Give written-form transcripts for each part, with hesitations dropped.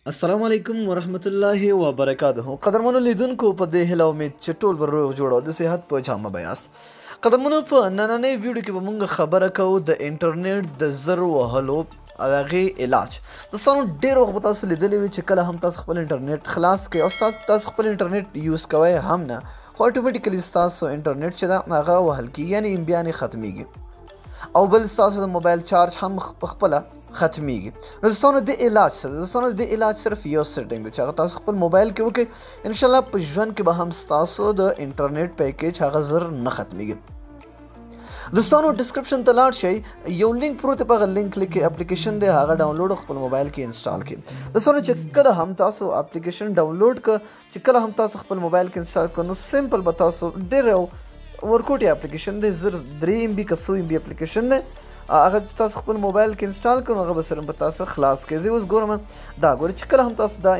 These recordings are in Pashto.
السلام علیکم ورحمت الله وبرکاته. قدرمنو لیدونکو په دې هیله امید چې ټول به روغ جوړ او د صحت په جامه به یاست. قدرمنو په نننۍ ویډیو کې به موږ خبره کوو د انټرنیټ د زر وهلو هغې علاج. دوستانو ډېر وخت به تاسو لیدلی وي چې کله هم تاسو خپل انټرنیټ خلاص کړئ او تاسو خپل انټرنیټ یوز کوئ هم نه خو اټومیټیکلي ستاسو انټرنیټ چې ده هغه وهل کېږي یعنې ام بي یعنې ختمیږي او بل ستاسو د موبایل چارج هم پخپله ختمیږي. نو دوستانو د علاج څه ده؟ دوستانو د علاج صرف یو سیټینګ دی چې هغه تاسو خپل موبایل کې وکړئ. انشاءالله په ژوند کې به هم ستاسو د انټرنیټ پیکیج هغه زر نه ختمیږي. دوستانو ډسکرپشن ته لاړ شئ، یو لینک پروت دی، په هغه لینک کلیک کړئ، اپلیکیشن دی هغه ډاونلوډ خپل موبایل کې انسټال کړئ. دوستانو چې کله هم تاسو اپلیکیشن ډاونلوډ کړه، چې کله هم تاسو خپل موبایل کې انسټال کړه، نو سمپل به تاسو ډېر ورکوټي اپلیکیشن دی، زر 3 MB که 100 MB اپلیکیشن دی، هغه چې تاسو خپل موبایل کې انسټال کړئ نو هغه به سره به تاسو خلاص کړئ. زه اوس ګورم دا ګورئ چې کله هم تاسو دا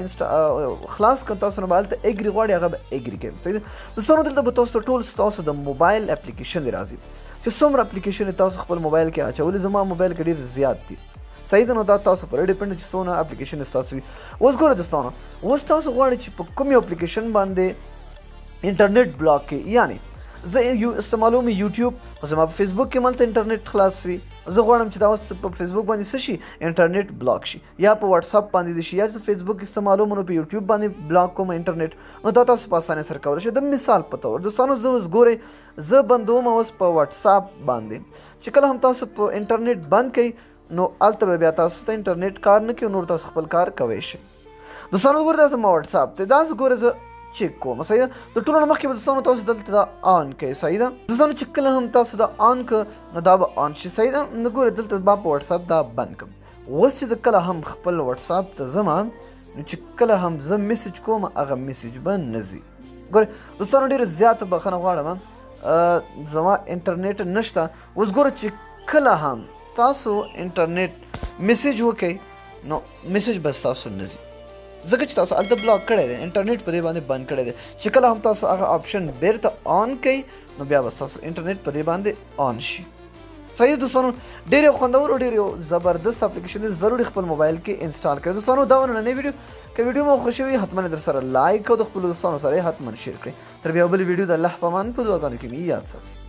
خلاص کړئ تاسو موبایل ته اګري غواړئ هغه به اګري کوئ. صحیح ده دوستانو؟ دلته به تاسو ټول ستاسو د موبایل اپلیکیشن دی راځي چې څومره اپلیکیشن تاسو خپل موبایل کې اچولي. زما موبایل کې ډېر زیات دي. صحیح ده؟ نو دا تاسو پرې ډیپنډ چې څونه اپلیکیشن ستاسو وي. اوس ګورئ دوستانو، اوس تاسو غواړئ چې په کومې اپلیکیشن باندې انټرنیټ بلاک کړئ. یعنې زه استعمالوم یوټیوب خو زما په فیسبوک کې ملته انټرنیټ خلاص وي، زه غواړم چې دا اوس په فیسبوک باندې څه شي انټرنیټ بلاک شي، یا په واتساپ باندې دې شي، یا چې فیسبوک استعمالوم نو په یوټیوب باندې بلاک کوم انټرنیټ. نو دا تاسو په اسانۍ سره کولی شئ. د مثال په طور دوستانو زه اوس ګورئ زه بندوم اوس په واتساپ باندې چې کله هم تاسو په انټرنیټ بند کړئ نو هلته به بیا تاسو ته انټرنیټ کار نه کوي، نور تاسو خپل کار کوی شئ. دوستانو ګورئ دا زما واتساپ دی، دا زه ګورئ زه چیک کوم. صحیح ده؟ د ټولو نه مخکې به دوستانو تاسو دلته دا آن کړئ. صحیح ده دوستانو؟ چې کله هم تاسو دا آن کړه نو دا به آن شي. صحیح ده؟ نو ګورئ دلته ما په واتساپ دا بند کړم. اوس چې زه کله هم خپل واتساپ ته ځم نو چې کله هم زه میسج کوم هغه میسج به نه ځي. ګورئ دوستانو ډېره زیاته بخښنه غواړم، زما انټرنیټ نشته. اوس ګوره چې کله هم تاسو انټرنیټ میسج وکړئ نو میسج به ستاسو نه ځي، ځکه چې تاسو هلته بلاک کړی دی، انټرنیټ په دې باندې بند کړی دی. چې کله هم تاسو هغه آپشن بیرته آن کړئ نو بیا به ستاسو انټرنیټ په دې باندې آن شي. صحیح دوستانو؟ ډېر یو خوندور او ډېر یو زبردست اپلیکیشن دی، ضروري خپل موبایل کې انسټال کړئ. دوستانو دا نننۍ ویډیو که ویډیو مو خوښه وي حتما در سره لایک او د خپلو دوستانو سره یې حتما شیر کړئ. تر بیا بلې ویډیو د الله په امان په دعاګانو کې مې یاد ساتئ.